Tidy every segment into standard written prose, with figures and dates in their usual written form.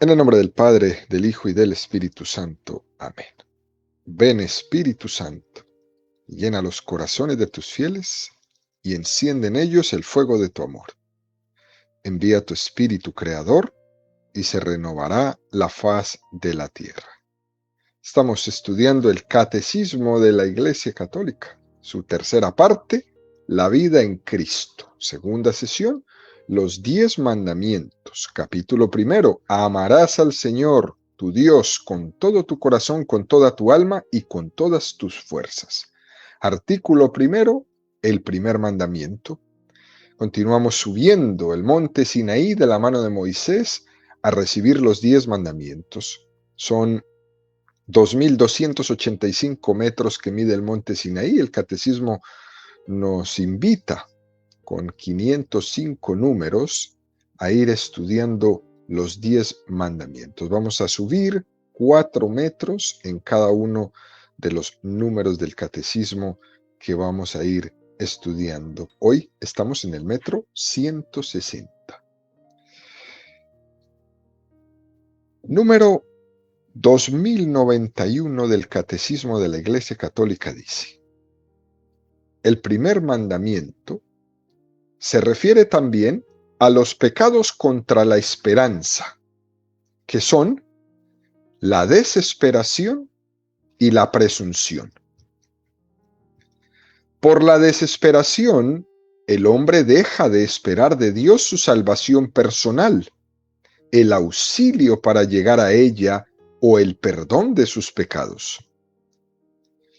En el nombre del Padre, del Hijo y del Espíritu Santo. Amén. Ven, Espíritu Santo, llena los corazones de tus fieles y enciende en ellos el fuego de tu amor. Envía tu Espíritu Creador y se renovará la faz de la tierra. Estamos estudiando el Catecismo de la Iglesia Católica, su tercera parte, la vida en Cristo. Segunda sesión, los 10 mandamientos. Capítulo primero, amarás al Señor, tu Dios, con todo tu corazón, con toda tu alma y con todas tus fuerzas. Artículo primero, el primer mandamiento. Continuamos subiendo el monte Sinaí de la mano de Moisés a recibir los 10 mandamientos. Son 2.285 metros que mide el monte Sinaí. El catecismo nos invita con 505 números a ir estudiando los 10 mandamientos. Vamos a subir 4 metros en cada uno de los números del catecismo que vamos a ir estudiando. Hoy estamos en el metro 160. Número 2091 del Catecismo de la Iglesia Católica dice: el primer mandamiento se refiere también a los pecados contra la esperanza, que son la desesperación y la presunción. Por la desesperación, el hombre deja de esperar de Dios su salvación personal, el auxilio para llegar a ella o el perdón de sus pecados.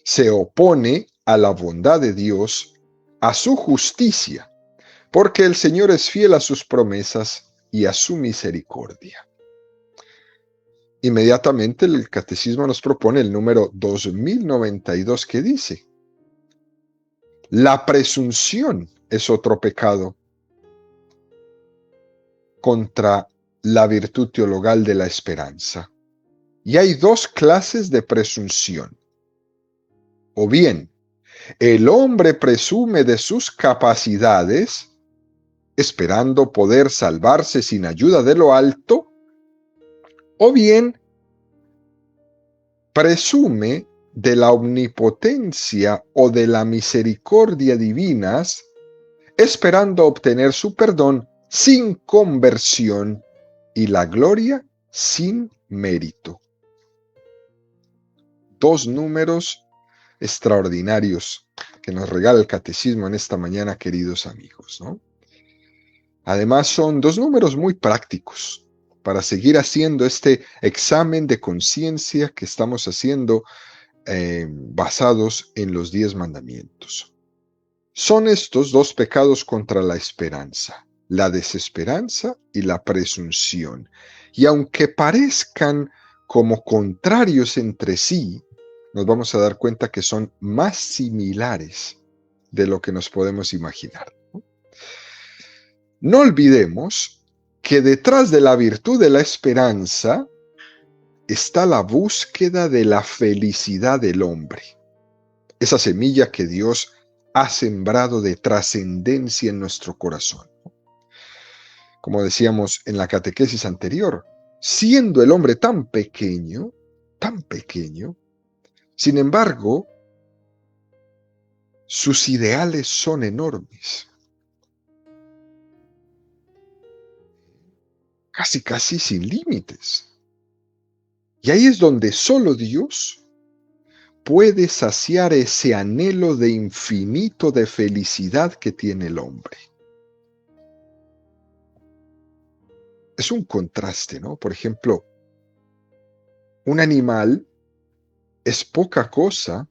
Se opone a la bondad de Dios, a su justicia, porque el Señor es fiel a sus promesas y a su misericordia. Inmediatamente el catecismo nos propone el número 2092 que dice: la presunción es otro pecado contra la virtud teologal de la esperanza. Y hay dos clases de presunción. O bien, el hombre presume de sus capacidades, esperando poder salvarse sin ayuda de lo alto, o bien presume de la omnipotencia o de la misericordia divinas, esperando obtener su perdón sin conversión y la gloria sin mérito. Dos números extraordinarios que nos regala el catecismo en esta mañana, queridos amigos, ¿no? Además, son dos números muy prácticos para seguir haciendo este examen de conciencia que estamos haciendo basados en los 10 mandamientos. Son estos dos pecados contra la esperanza, la desesperanza y la presunción. Y aunque parezcan como contrarios entre sí, nos vamos a dar cuenta que son más similares de lo que nos podemos imaginar. No olvidemos que detrás de la virtud de la esperanza está la búsqueda de la felicidad del hombre, esa semilla que Dios ha sembrado de trascendencia en nuestro corazón. Como decíamos en la catequesis anterior, siendo el hombre tan pequeño, sin embargo, sus ideales son enormes. Casi sin límites. Y ahí es donde solo Dios puede saciar ese anhelo de infinito de felicidad que tiene el hombre. Es un contraste, ¿no? Por ejemplo, un animal es poca cosa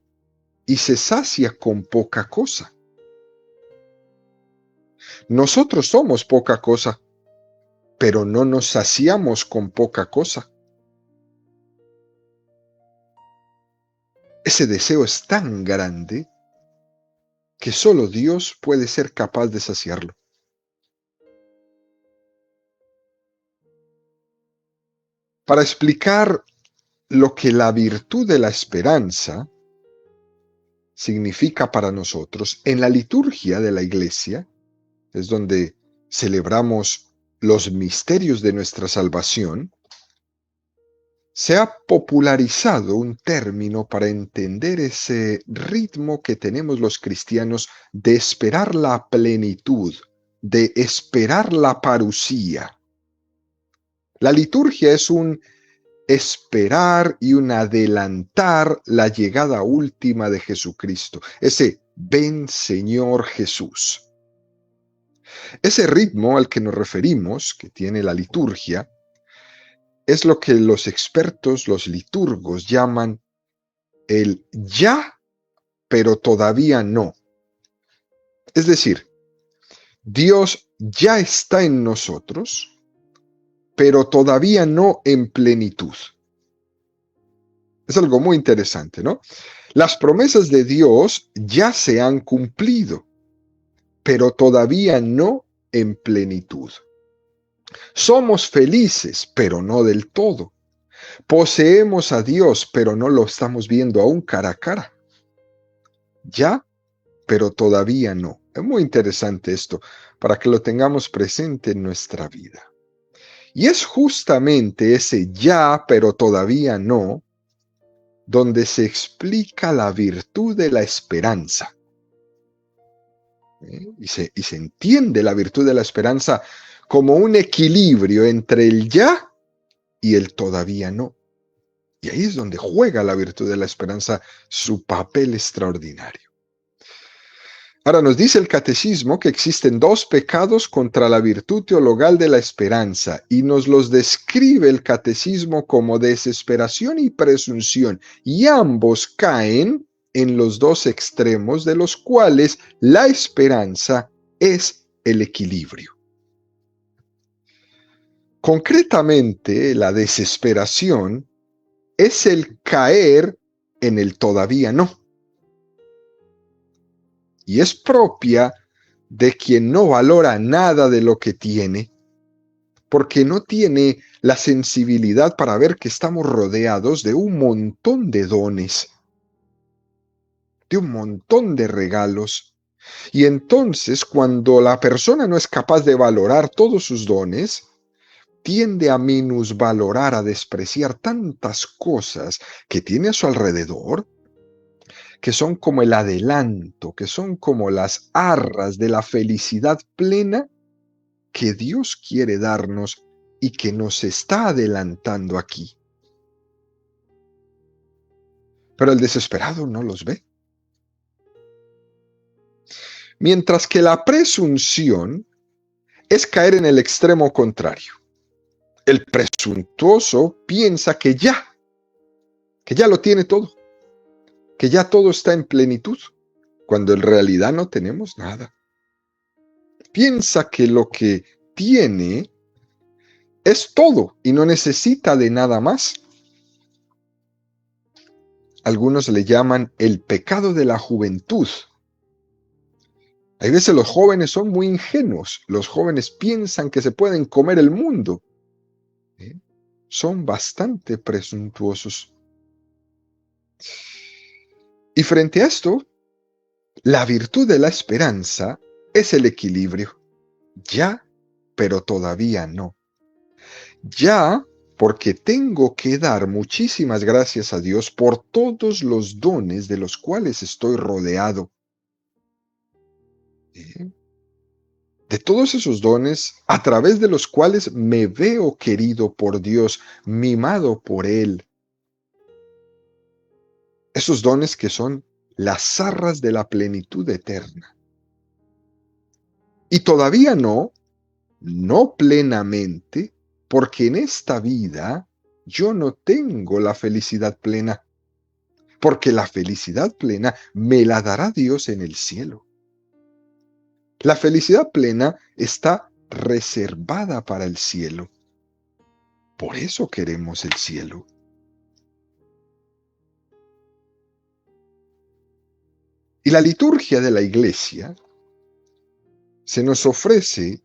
y se sacia con poca cosa. Nosotros somos poca cosa, pero no nos saciamos con poca cosa. Ese deseo es tan grande que solo Dios puede ser capaz de saciarlo. Para explicar lo que la virtud de la esperanza significa para nosotros, en la liturgia de la Iglesia, es donde celebramos los misterios de nuestra salvación, Se ha popularizado un término para entender ese ritmo que tenemos los cristianos de esperar la plenitud, de esperar la parusía. La liturgia es un esperar y un adelantar la llegada última de Jesucristo. Ese ven Señor Jesús. Ese ritmo al que nos referimos, que tiene la liturgia, es lo que los expertos, los liturgos, llaman el ya, pero todavía no. Es decir, Dios ya está en nosotros, pero todavía no en plenitud. Es algo muy interesante, ¿no? Las promesas de Dios ya se han cumplido, pero todavía no en plenitud. Somos felices, pero no del todo. Poseemos a Dios, pero no lo estamos viendo aún cara a cara. Ya, pero todavía no. Es muy interesante esto, para que lo tengamos presente en nuestra vida. Y es justamente ese ya, pero todavía no, donde se explica la virtud de la esperanza. Y se entiende la virtud de la esperanza como un equilibrio entre el ya y el todavía no. Y ahí es donde juega la virtud de la esperanza su papel extraordinario. Ahora nos dice el catecismo que existen dos pecados contra la virtud teologal de la esperanza y nos los describe el catecismo como desesperación y presunción, y ambos caen en los dos extremos de los cuales la esperanza es el equilibrio. Concretamente, la desesperación es el caer en el todavía no. Y es propia de quien no valora nada de lo que tiene, porque no tiene la sensibilidad para ver que estamos rodeados de un montón de dones, de un montón de regalos. Y entonces, cuando la persona no es capaz de valorar todos sus dones, tiende a minusvalorar, a despreciar tantas cosas que tiene a su alrededor, que son como el adelanto, que son como las arras de la felicidad plena que Dios quiere darnos y que nos está adelantando aquí. Pero el desesperado no los ve. Mientras que la presunción es caer en el extremo contrario. El presuntuoso piensa que ya lo tiene todo, que ya todo está en plenitud, cuando en realidad no tenemos nada. Piensa que lo que tiene es todo y no necesita de nada más. Algunos le llaman el pecado de la juventud. Hay veces los jóvenes son muy ingenuos, los jóvenes piensan que se pueden comer el mundo. Son bastante presuntuosos. Y frente a esto, la virtud de la esperanza es el equilibrio. Ya, pero todavía no. Ya, porque tengo que dar muchísimas gracias a Dios por todos los dones de los cuales estoy rodeado. De todos esos dones a través de los cuales me veo querido por Dios, mimado por Él. Esos dones que son las arras de la plenitud eterna. Y todavía no plenamente, porque en esta vida yo no tengo la felicidad plena, porque la felicidad plena me la dará Dios en el cielo. La felicidad plena está reservada para el cielo. Por eso queremos el cielo. Y la liturgia de la iglesia se nos ofrece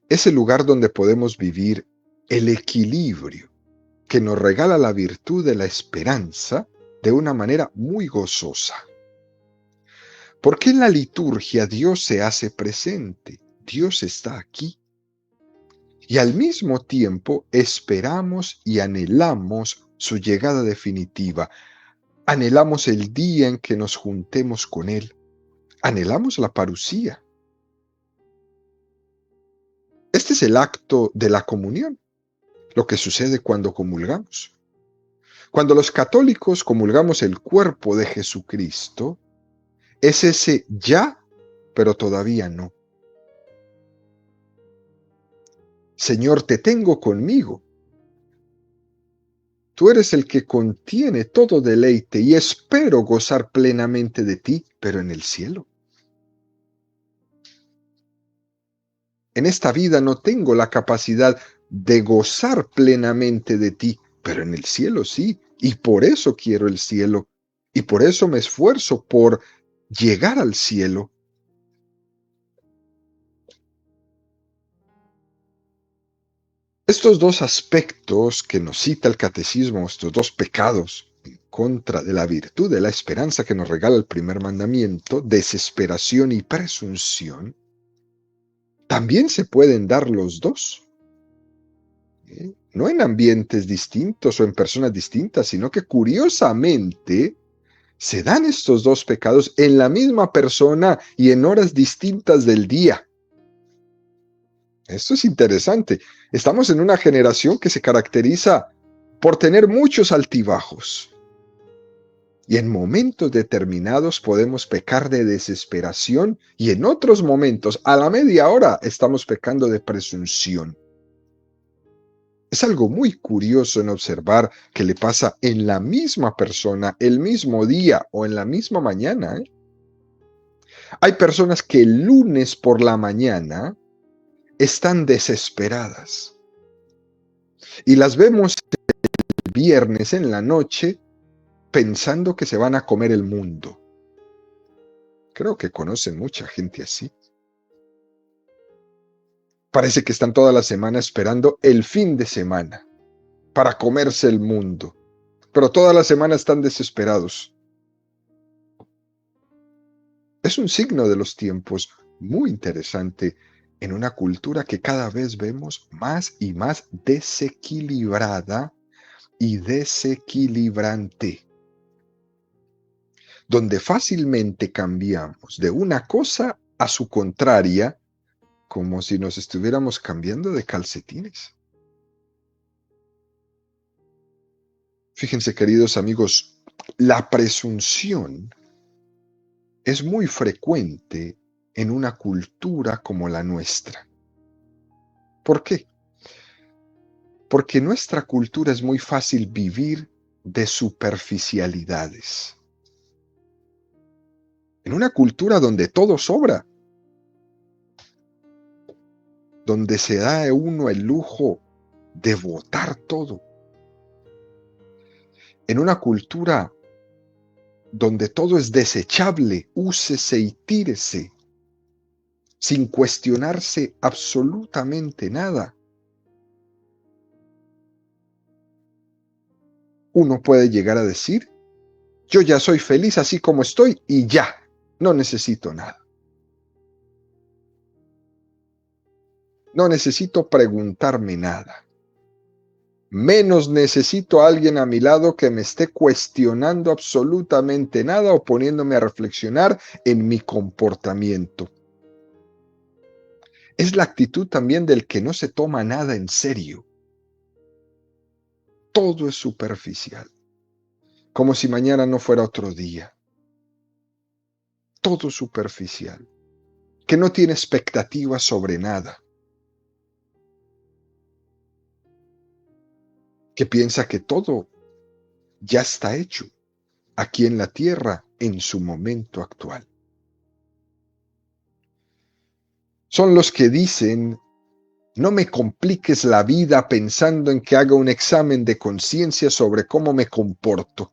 ese lugar donde podemos vivir el equilibrio que nos regala la virtud de la esperanza de una manera muy gozosa. Porque en la liturgia Dios se hace presente, Dios está aquí. Y al mismo tiempo esperamos y anhelamos su llegada definitiva. Anhelamos el día en que nos juntemos con Él. Anhelamos la parusía. Este es el acto de la comunión, lo que sucede cuando comulgamos. Cuando los católicos comulgamos el cuerpo de Jesucristo, es ese ya, pero todavía no. Señor, te tengo conmigo. Tú eres el que contiene todo deleite y espero gozar plenamente de ti, pero en el cielo. En esta vida no tengo la capacidad de gozar plenamente de ti, pero en el cielo sí, y por eso quiero el cielo, y por eso me esfuerzo por llegar al cielo. Estos dos aspectos que nos cita el catecismo, estos dos pecados en contra de la virtud de la esperanza que nos regala el primer mandamiento, desesperación y presunción, también se pueden dar los dos. No en ambientes distintos o en personas distintas, sino que curiosamente se dan estos dos pecados en la misma persona y en horas distintas del día. Esto es interesante. Estamos en una generación que se caracteriza por tener muchos altibajos. Y en momentos determinados podemos pecar de desesperación y en otros momentos, a la media hora, estamos pecando de presunción. Es algo muy curioso en observar que le pasa en la misma persona, el mismo día o en la misma mañana. Hay personas que el lunes por la mañana están desesperadas y las vemos el viernes en la noche pensando que se van a comer el mundo. Creo que conocen mucha gente así. Parece que están toda la semana esperando el fin de semana para comerse el mundo, pero toda la semana están desesperados. Es un signo de los tiempos muy interesante en una cultura que cada vez vemos más y más desequilibrada y desequilibrante, donde fácilmente cambiamos de una cosa a su contraria, como si nos estuviéramos cambiando de calcetines. Fíjense, queridos amigos, la presunción es muy frecuente en una cultura como la nuestra. ¿Por qué? Porque en nuestra cultura es muy fácil vivir de superficialidades. En una cultura donde todo sobra, donde se da a uno el lujo de botar todo. En una cultura donde todo es desechable, úsese y tírese, sin cuestionarse absolutamente nada. Uno puede llegar a decir, yo ya soy feliz así como estoy y ya, no necesito nada. No necesito preguntarme nada. Menos necesito a alguien a mi lado que me esté cuestionando absolutamente nada o poniéndome a reflexionar en mi comportamiento. Es la actitud también del que no se toma nada en serio. Todo es superficial, como si mañana no fuera otro día. Todo superficial, que no tiene expectativas sobre nada, que piensa que todo ya está hecho aquí en la tierra en su momento actual. Son los que dicen, no me compliques la vida pensando en que haga un examen de conciencia sobre cómo me comporto.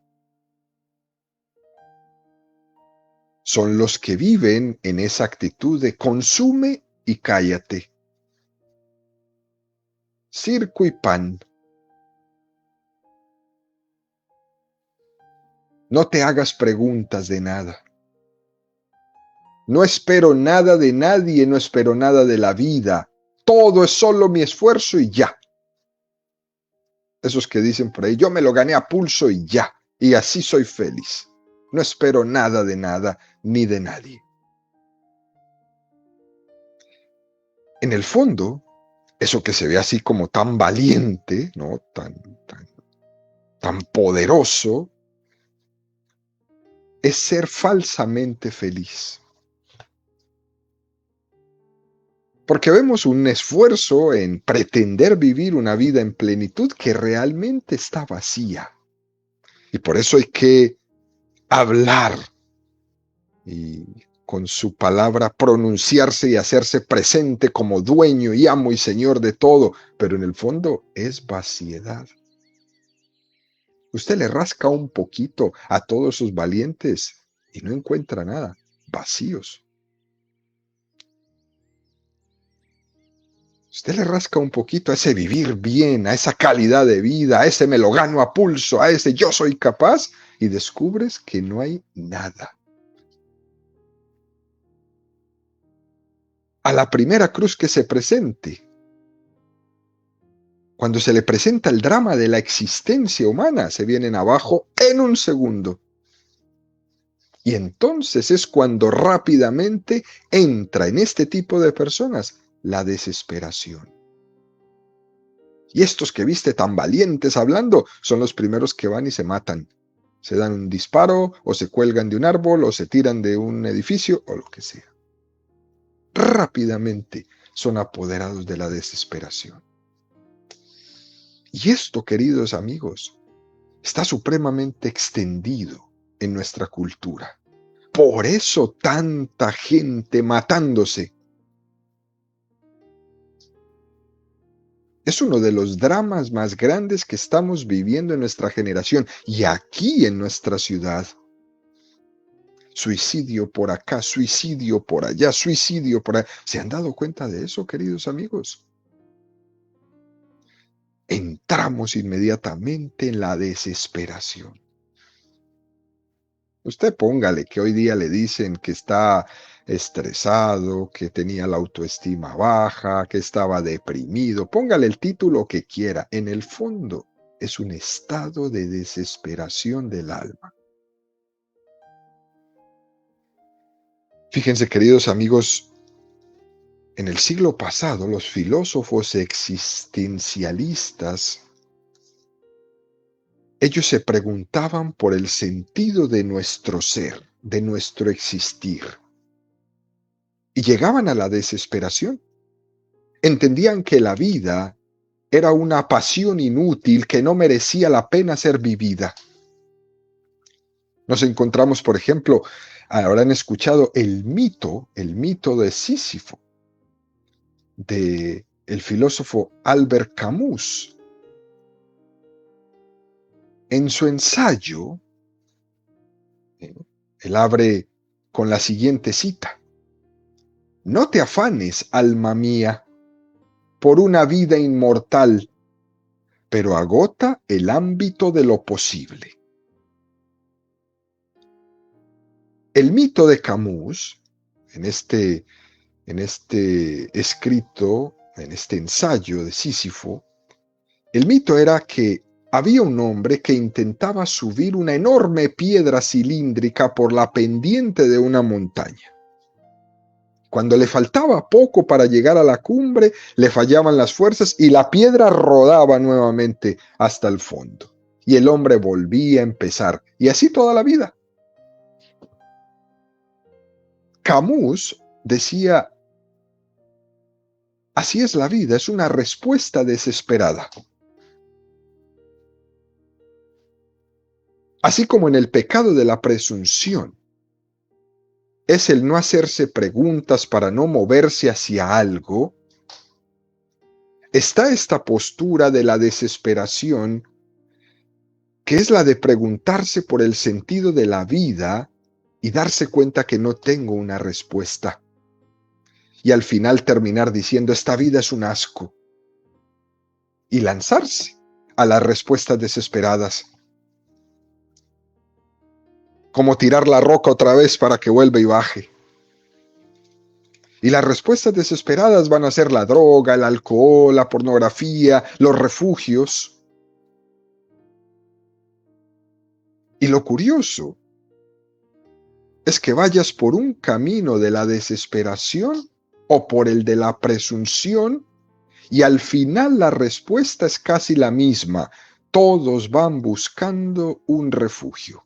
Son los que viven en esa actitud de consume y cállate. Circo y pan. No te hagas preguntas de nada. No espero nada de nadie, no espero nada de la vida. todo es solo mi esfuerzo y ya. Esos que dicen por ahí, yo me lo gané a pulso y ya, y así soy feliz. No espero nada de nada ni de nadie. En el fondo, eso que se ve así como tan valiente, ¿no? Tan poderoso, es ser falsamente feliz. Porque vemos un esfuerzo en pretender vivir una vida en plenitud que realmente está vacía. Y por eso hay que hablar y con su palabra pronunciarse y hacerse presente como dueño y amo y señor de todo, pero en el fondo es vaciedad. Usted le rasca un poquito a todos esos valientes y no encuentra nada, vacíos. Usted le rasca un poquito a ese vivir bien, a esa calidad de vida, a ese me lo gano a pulso, a ese yo soy capaz, y descubres que no hay nada. A la primera cruz que se presente, cuando se le presenta el drama de la existencia humana, se vienen abajo en un segundo. Y entonces es cuando rápidamente entra en este tipo de personas la desesperación. Y estos que viste tan valientes hablando son los primeros que van y se matan. Se dan un disparo, o se cuelgan de un árbol, o se tiran de un edificio, o lo que sea. Rápidamente son apoderados de la desesperación. Y esto, queridos amigos, está supremamente extendido en nuestra cultura. Por eso tanta gente matándose. Es uno de los dramas más grandes que estamos viviendo en nuestra generación y aquí en nuestra ciudad. Suicidio por acá, suicidio por allá, suicidio por allá. ¿Se han dado cuenta de eso, queridos amigos? Entramos inmediatamente en la desesperación. Usted póngale que hoy día le dicen que está estresado, que tenía la autoestima baja, que estaba deprimido. Póngale el título que quiera. En el fondo es un estado de desesperación del alma. Fíjense, queridos amigos, en el siglo pasado los filósofos existencialistas, ellos se preguntaban por el sentido de nuestro ser, de nuestro existir. Y llegaban a la desesperación. Entendían que la vida era una pasión inútil que no merecía la pena ser vivida. Nos encontramos, por ejemplo, habrán escuchado el mito de Sísifo, de el filósofo Albert Camus. En su ensayo, él abre con la siguiente cita: no te afanes, alma mía, por una vida inmortal, pero agota el ámbito de lo posible. El mito de Camus, en este escrito, en este ensayo de Sísifo, el mito era que había un hombre que intentaba subir una enorme piedra cilíndrica por la pendiente de una montaña. Cuando le faltaba poco para llegar a la cumbre, le fallaban las fuerzas y la piedra rodaba nuevamente hasta el fondo. Y el hombre volvía a empezar, y así toda la vida. Camus decía: así es la vida, es una respuesta desesperada. Así como en el pecado de la presunción es el no hacerse preguntas para no moverse hacia algo, está esta postura de la desesperación, que es la de preguntarse por el sentido de la vida y darse cuenta que no tengo una respuesta. Y al final terminar diciendo: esta vida es un asco. Y lanzarse a las respuestas desesperadas. Como tirar la roca otra vez para que vuelva y baje. Y las respuestas desesperadas van a ser la droga, el alcohol, la pornografía, los refugios. Y lo curioso es que vayas por un camino de la desesperación o por el de la presunción, y al final la respuesta es casi la misma. Todos van buscando un refugio,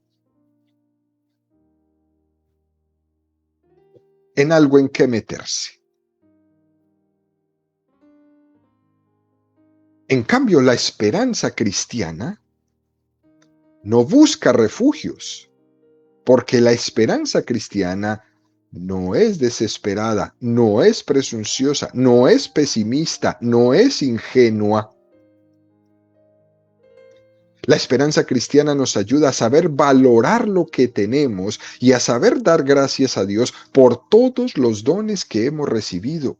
en algo en que meterse. En cambio, la esperanza cristiana no busca refugios, porque la esperanza cristiana no es desesperada, no es presunciosa, no es pesimista, no es ingenua. La esperanza cristiana nos ayuda a saber valorar lo que tenemos y a saber dar gracias a Dios por todos los dones que hemos recibido.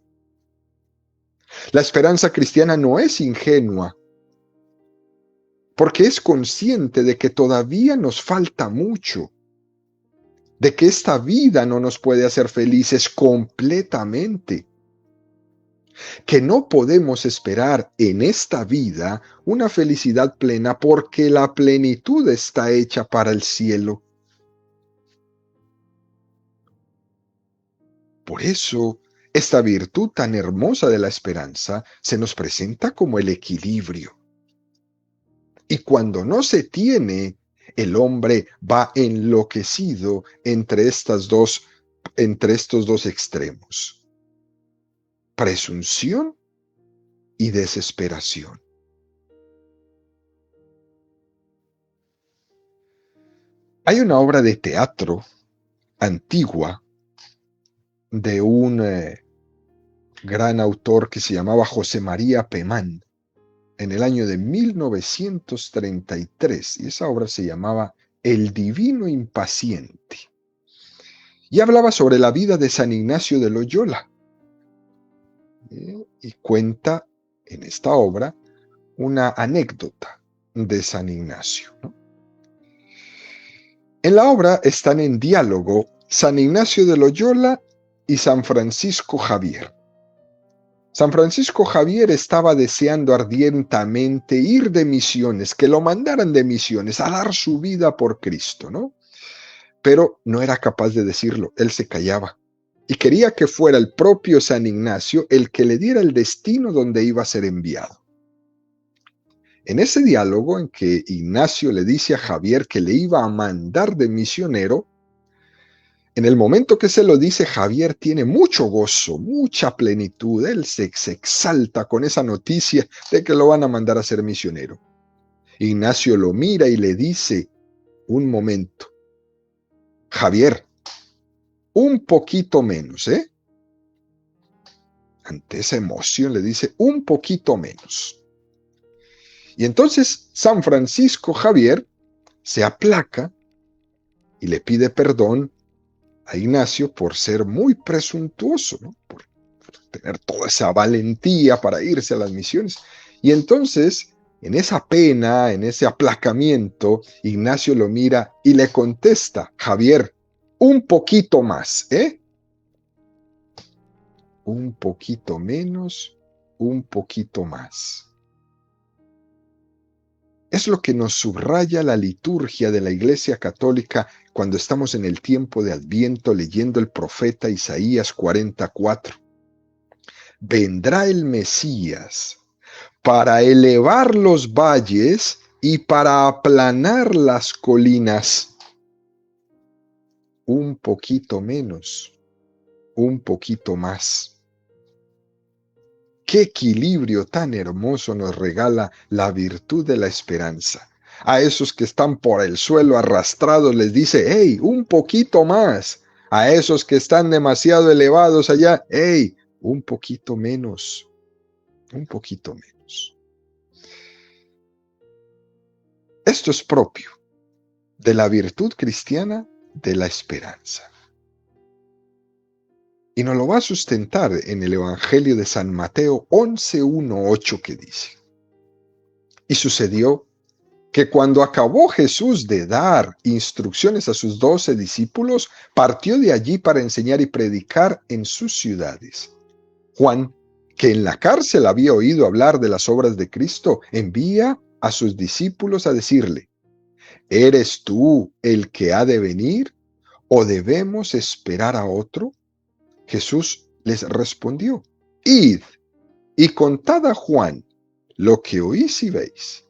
La esperanza cristiana no es ingenua, porque es consciente de que todavía nos falta mucho, de que esta vida no nos puede hacer felices completamente, que no podemos esperar en esta vida una felicidad plena porque la plenitud está hecha para el cielo. Por eso, esta virtud tan hermosa de la esperanza se nos presenta como el equilibrio. Y cuando no se tiene, el hombre va enloquecido entre estos dos extremos: presunción y desesperación. Hay una obra de teatro antigua de un gran autor que se llamaba José María Pemán, en el año de 1933, y esa obra se llamaba El Divino Impaciente, y hablaba sobre la vida de San Ignacio de Loyola, y cuenta en esta obra una anécdota de San Ignacio, ¿no? En la obra están en diálogo San Ignacio de Loyola y San Francisco Javier. San Francisco Javier estaba deseando ardientemente ir de misiones, que lo mandaran de misiones, a dar su vida por Cristo, ¿no? Pero no era capaz de decirlo, él se callaba. Y quería que fuera el propio San Ignacio el que le diera el destino donde iba a ser enviado. En ese diálogo en que Ignacio le dice a Javier que le iba a mandar de misionero, en el momento que se lo dice, Javier tiene mucho gozo, mucha plenitud. Él se exalta con esa noticia de que lo van a mandar a ser misionero. Ignacio lo mira y le dice: un momento, Javier, un poquito menos, ¿eh? Ante esa emoción le dice: un poquito menos. Y entonces San Francisco Javier se aplaca y le pide perdón a Ignacio por ser muy presuntuoso, ¿no? Por tener toda esa valentía para irse a las misiones. Y entonces, en esa pena, en ese aplacamiento, Ignacio lo mira y le contesta: Javier, un poquito más, ¿eh? Un poquito menos, un poquito más. Es lo que nos subraya la liturgia de la Iglesia Católica cuando estamos en el tiempo de Adviento leyendo el profeta Isaías 44. Vendrá el Mesías para elevar los valles y para aplanar las colinas. Un poquito menos, un poquito más. Qué equilibrio tan hermoso nos regala la virtud de la esperanza. A esos que están por el suelo arrastrados les dice: hey, un poquito más. A esos que están demasiado elevados allá: hey, un poquito menos, un poquito menos. Esto es propio de la virtud cristiana de la esperanza. Y nos lo va a sustentar en el Evangelio de San Mateo 11:1-8, que dice: y sucedió que cuando acabó Jesús de dar instrucciones a sus 12 discípulos, partió de allí para enseñar y predicar en sus ciudades. Juan, que en la cárcel había oído hablar de las obras de Cristo, envía a sus discípulos a decirle: ¿eres tú el que ha de venir, o debemos esperar a otro? Jesús les respondió: id y contad a Juan lo que oís y veis.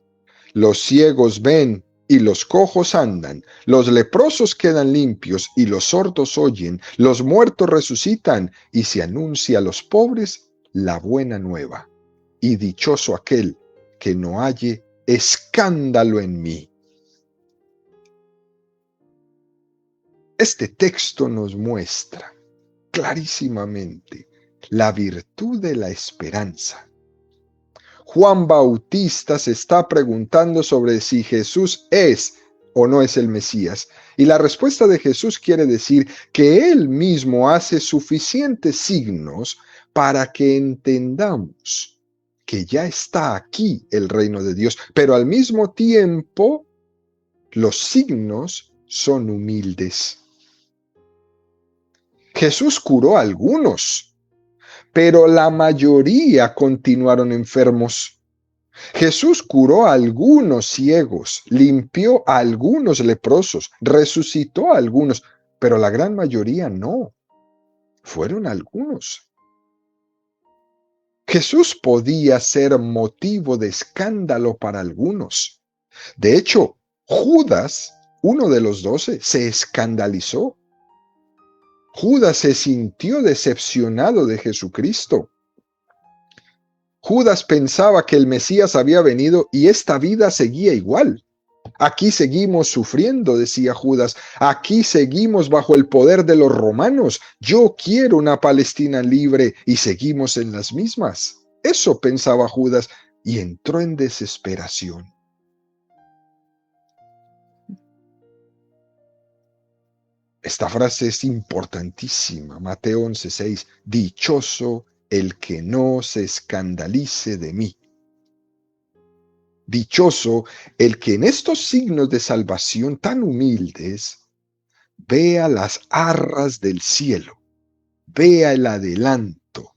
Los ciegos ven y los cojos andan, los leprosos quedan limpios y los sordos oyen, los muertos resucitan y se anuncia a los pobres la buena nueva. Y dichoso aquel que no halle escándalo en mí. Este texto nos muestra clarísimamente la virtud de la esperanza. Juan Bautista se está preguntando sobre si Jesús es o no es el Mesías. Y la respuesta de Jesús quiere decir que Él mismo hace suficientes signos para que entendamos que ya está aquí el reino de Dios, pero al mismo tiempo los signos son humildes. Jesús curó a algunos, pero la mayoría continuaron enfermos. Jesús curó a algunos ciegos, limpió a algunos leprosos, resucitó a algunos, pero la gran mayoría no. Fueron algunos. Jesús podía ser motivo de escándalo para algunos. De hecho, Judas, uno de los 12, se escandalizó. Judas se sintió decepcionado de Jesucristo. Judas pensaba que el Mesías había venido y esta vida seguía igual. Aquí seguimos sufriendo, decía Judas. Aquí seguimos bajo el poder de los romanos. Yo quiero una Palestina libre y seguimos en las mismas. Eso pensaba Judas y entró en desesperación. Esta frase es importantísima. Mateo 11:6. Dichoso el que no se escandalice de mí. Dichoso el que en estos signos de salvación tan humildes vea las arras del cielo, vea el adelanto,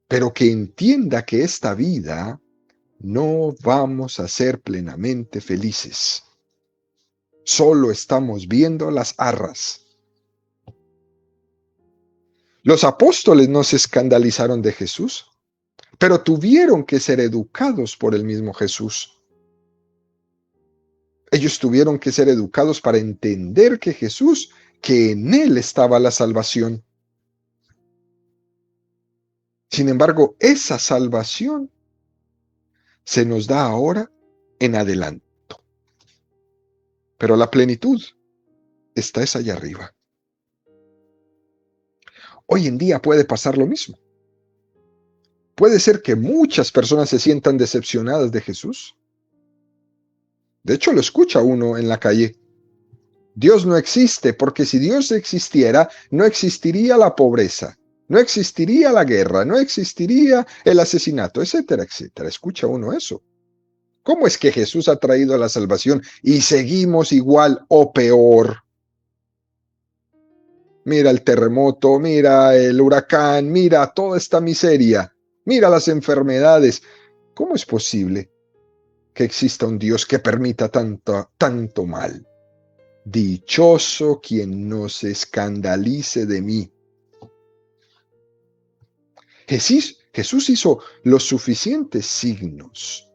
pero que entienda que esta vida no vamos a ser plenamente felices. Solo estamos viendo las arras. Los apóstoles no se escandalizaron de Jesús, pero tuvieron que ser educados por el mismo Jesús. Ellos tuvieron que ser educados para entender que Jesús, que en Él estaba la salvación. Sin embargo, esa salvación se nos da ahora en adelanto. Pero la plenitud está allá arriba. Hoy en día puede pasar lo mismo. Puede ser que muchas personas se sientan decepcionadas de Jesús. De hecho, lo escucha uno en la calle. Dios no existe, porque si Dios existiera, no existiría la pobreza, no existiría la guerra, no existiría el asesinato, etcétera, etcétera. Escucha uno eso. ¿Cómo es que Jesús ha traído la salvación y seguimos igual o peor? Mira el terremoto, mira el huracán, mira toda esta miseria, mira las enfermedades. ¿Cómo es posible que exista un Dios que permita tanto mal? Dichoso quien no se escandalice de mí. Jesús hizo los suficientes signos,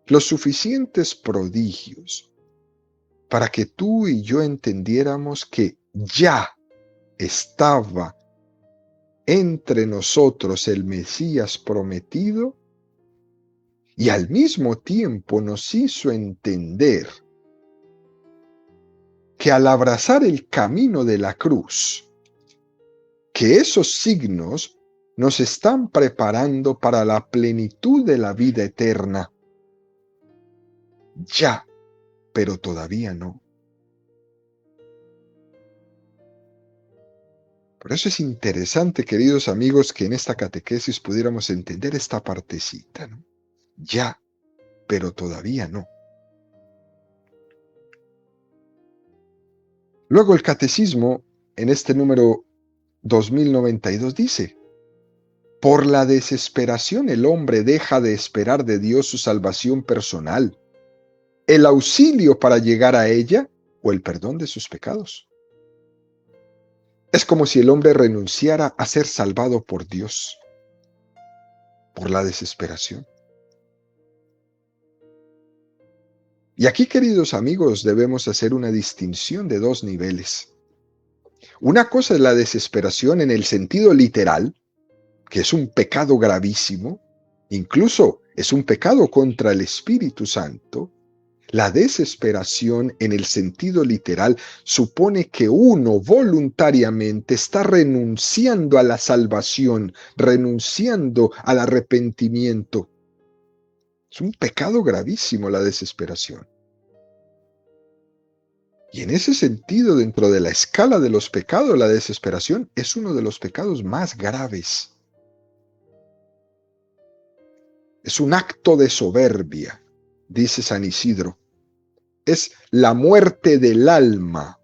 los suficientes prodigios, para que tú y yo entendiéramos que ya estaba entre nosotros el Mesías prometido, y al mismo tiempo nos hizo entender que al abrazar el camino de la cruz, que esos signos nos están preparando para la plenitud de la vida eterna. Ya, pero todavía no. Por eso es interesante, queridos amigos, que en esta catequesis pudiéramos entender esta partecita, ¿no? Ya, pero todavía no. Luego el catecismo, en este número 2092, dice: por la desesperación el hombre deja de esperar de Dios su salvación personal, el auxilio para llegar a ella o el perdón de sus pecados. Es como si el hombre renunciara a ser salvado por Dios, por la desesperación. Y aquí, queridos amigos, debemos hacer una distinción de dos niveles. Una cosa es la desesperación en el sentido literal, que es un pecado gravísimo, incluso es un pecado contra el Espíritu Santo. La desesperación en el sentido literal supone que uno voluntariamente está renunciando a la salvación, renunciando al arrepentimiento. Es un pecado gravísimo la desesperación. Y en ese sentido, dentro de la escala de los pecados, la desesperación es uno de los pecados más graves. Es un acto de soberbia, dice San Isidro. Es la muerte del alma.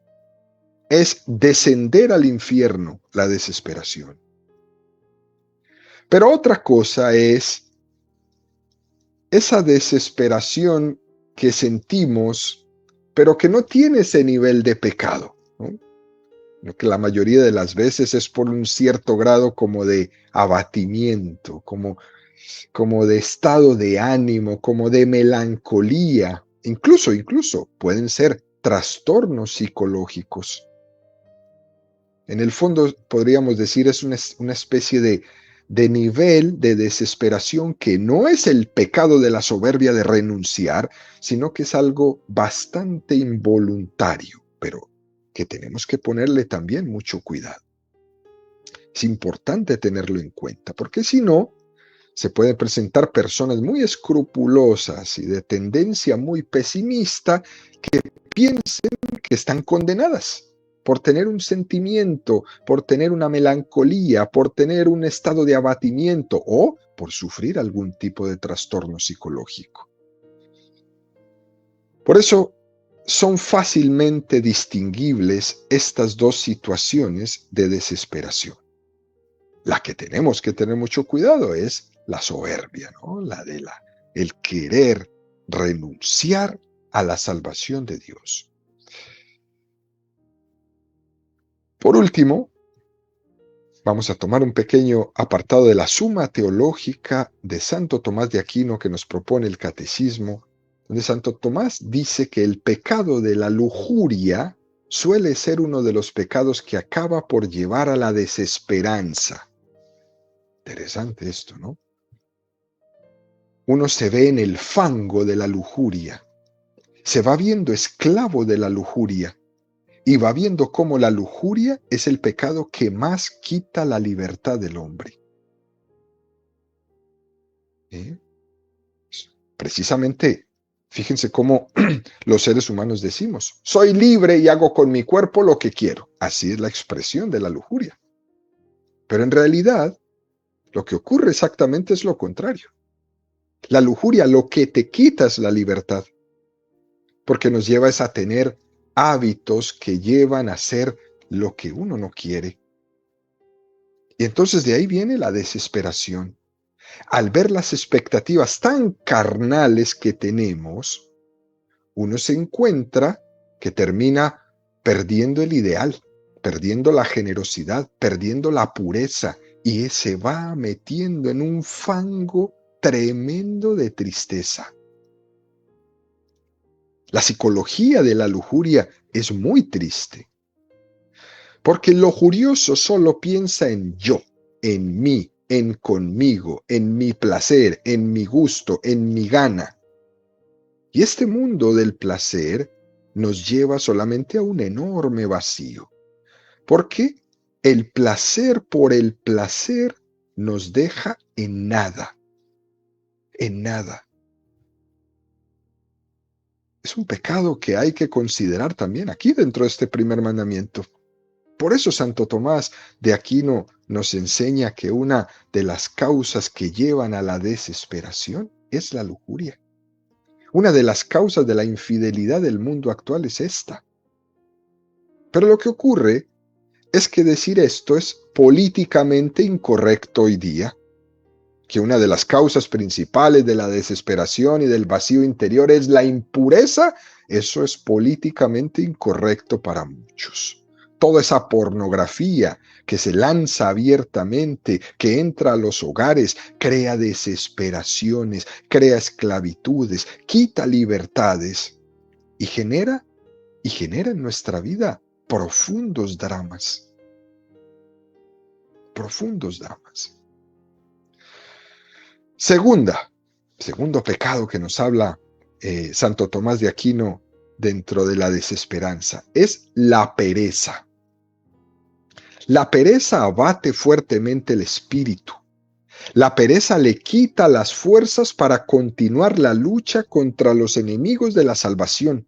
Es descender al infierno, la desesperación. Pero otra cosa es esa desesperación que sentimos, pero que no tiene ese nivel de pecado, ¿no? Lo que la mayoría de las veces es por un cierto grado como de abatimiento, como de estado de ánimo, como de melancolía. Incluso pueden ser trastornos psicológicos. En el fondo, podríamos decir, es una especie de nivel de desesperación que no es el pecado de la soberbia de renunciar, sino que es algo bastante involuntario, pero que tenemos que ponerle también mucho cuidado. Es importante tenerlo en cuenta, porque si no, se pueden presentar personas muy escrupulosas y de tendencia muy pesimista que piensen que están condenadas por tener un sentimiento, por tener una melancolía, por tener un estado de abatimiento o por sufrir algún tipo de trastorno psicológico. Por eso son fácilmente distinguibles estas dos situaciones de desesperación. La que tenemos que tener mucho cuidado es la soberbia, ¿no? El querer renunciar a la salvación de Dios. Por último, vamos a tomar un pequeño apartado de la Suma Teológica de Santo Tomás de Aquino que nos propone el Catecismo, donde Santo Tomás dice que el pecado de la lujuria suele ser uno de los pecados que acaba por llevar a la desesperanza. Interesante esto, ¿no? Uno se ve en el fango de la lujuria, se va viendo esclavo de la lujuria y va viendo cómo la lujuria es el pecado que más quita la libertad del hombre. Precisamente, fíjense cómo los seres humanos decimos: soy libre y hago con mi cuerpo lo que quiero. Así es la expresión de la lujuria. Pero en realidad, lo que ocurre exactamente es lo contrario. La lujuria lo que te quita es la libertad, porque nos lleva a tener hábitos que llevan a hacer lo que uno no quiere. Y entonces de ahí viene la desesperación. Al ver las expectativas tan carnales que tenemos, uno se encuentra que termina perdiendo el ideal, perdiendo la generosidad, perdiendo la pureza, y se va metiendo en un fango tremendo de tristeza. La psicología de la lujuria es muy triste, porque el lujurioso solo piensa en yo, en mí, en conmigo, en mi placer, en mi gusto, en mi gana. Y este mundo del placer nos lleva solamente a un enorme vacío, porque el placer por el placer nos deja en nada, en nada. Es un pecado que hay que considerar también aquí dentro de este primer mandamiento. Por eso Santo Tomás de Aquino nos enseña que una de las causas que llevan a la desesperación es la lujuria. Una de las causas de la infidelidad del mundo actual es esta. Pero lo que ocurre es que decir esto es políticamente incorrecto hoy día, que una de las causas principales de la desesperación y del vacío interior es la impureza. Eso es políticamente incorrecto para muchos. Toda esa pornografía que se lanza abiertamente, que entra a los hogares, crea desesperaciones, crea esclavitudes, quita libertades y genera en nuestra vida profundos dramas, profundos dramas. Segundo pecado que nos habla Santo Tomás de Aquino dentro de la desesperanza, es la pereza. La pereza abate fuertemente el espíritu. La pereza le quita las fuerzas para continuar la lucha contra los enemigos de la salvación.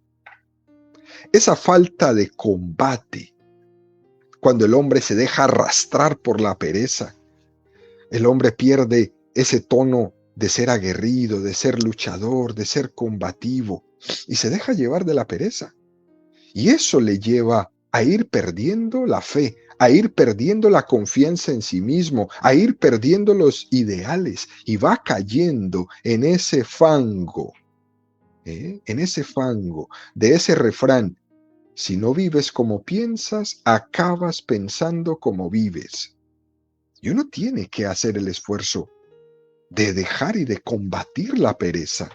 Esa falta de combate, cuando el hombre se deja arrastrar por la pereza, el hombre pierde ese tono de ser aguerrido, de ser luchador, de ser combativo, y se deja llevar de la pereza. Y eso le lleva a ir perdiendo la fe, a ir perdiendo la confianza en sí mismo, a ir perdiendo los ideales, y va cayendo en ese fango, de ese refrán: si no vives como piensas, acabas pensando como vives. Y uno tiene que hacer el esfuerzo de dejar y de combatir la pereza.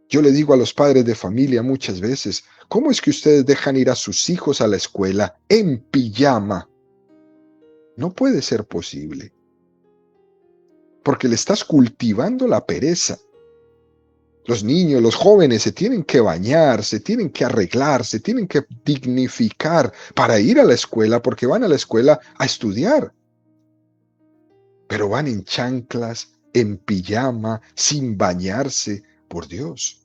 Yo le digo a los padres de familia muchas veces: ¿cómo es que ustedes dejan ir a sus hijos a la escuela en pijama? No puede ser posible, porque le estás cultivando la pereza. Los niños, los jóvenes se tienen que bañar, se tienen que arreglar, se tienen que dignificar para ir a la escuela, porque van a la escuela a estudiar. Pero van en chanclas, en pijama, sin bañarse. Por Dios.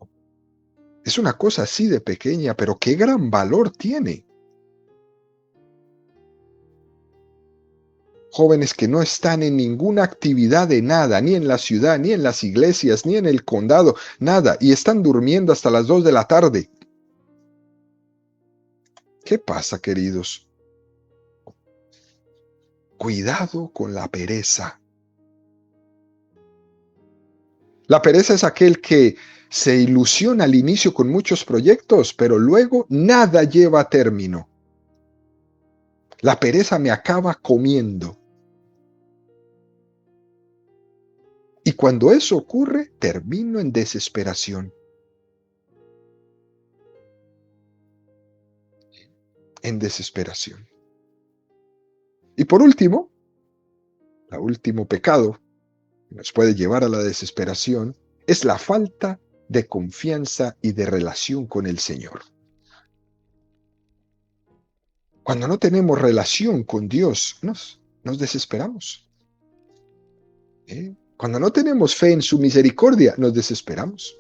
Es una cosa así de pequeña, pero qué gran valor tiene. Jóvenes que no están en ninguna actividad de nada, ni en la ciudad, ni en las iglesias, ni en el condado, nada, y están durmiendo hasta las 2 de la tarde. ¿Qué pasa, queridos? Cuidado con la pereza. La pereza es aquel que se ilusiona al inicio con muchos proyectos, pero luego nada lleva a término. La pereza me acaba comiendo. Y cuando eso ocurre, termino en desesperación. En desesperación. Y por último, el último pecado que nos puede llevar a la desesperación es la falta de confianza y de relación con el Señor. Cuando no tenemos relación con Dios, nos desesperamos. Cuando no tenemos fe en su misericordia, nos desesperamos.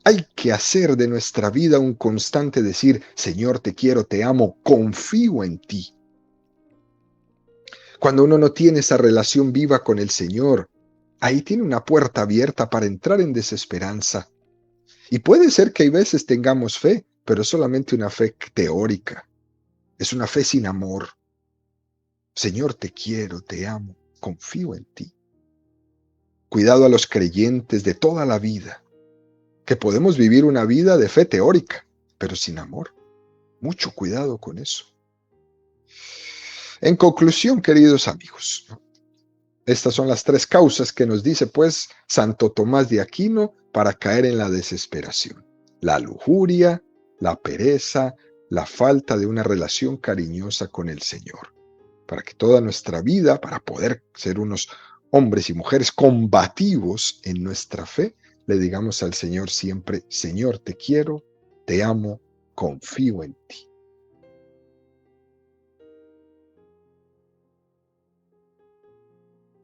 Hay que hacer de nuestra vida un constante decir: Señor, te quiero, te amo, confío en ti. Cuando uno no tiene esa relación viva con el Señor, ahí tiene una puerta abierta para entrar en desesperanza. Y puede ser que hay veces tengamos fe, pero es solamente una fe teórica. Es una fe sin amor. Señor, te quiero, te amo, confío en ti. Cuidado a los creyentes de toda la vida, que podemos vivir una vida de fe teórica, pero sin amor. Mucho cuidado con eso. En conclusión, queridos amigos, estas son las 3 causas que nos dice pues Santo Tomás de Aquino para caer en la desesperación: la lujuria, la pereza, la falta de una relación cariñosa con el Señor. Para que toda nuestra vida, para poder ser unos hombres y mujeres combativos en nuestra fe, le digamos al Señor siempre: Señor, te quiero, te amo, confío en ti.